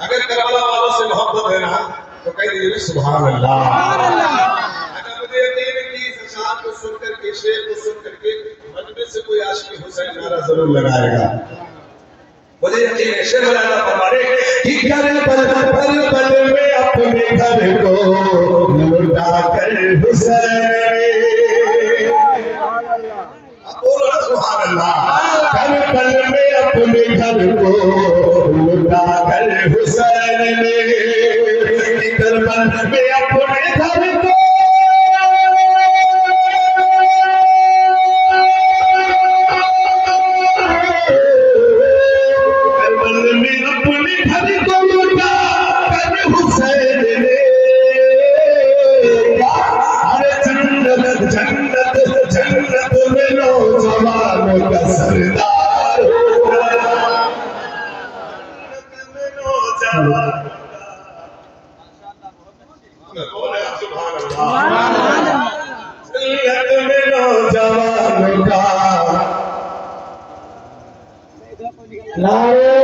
अगर करबला वालों से मोहब्बत है ना तो कह दीजिए सुभान अल्लाह। अगर मुझे यकीन है कि इस शान को सुनकर के शेर को सुनकर के मजमे से कोई आशिक हुसैन नारा जरूर लगाएगा। मुझे यकीन है शेर मौलाना फरमाने कि करबला में अपने घर को लौटा कर हुसैन, बोलो सुभान अल्लाह। करबला में अपने घर को लौटा कर हुसैन ने, करबला में अपने घर को नारे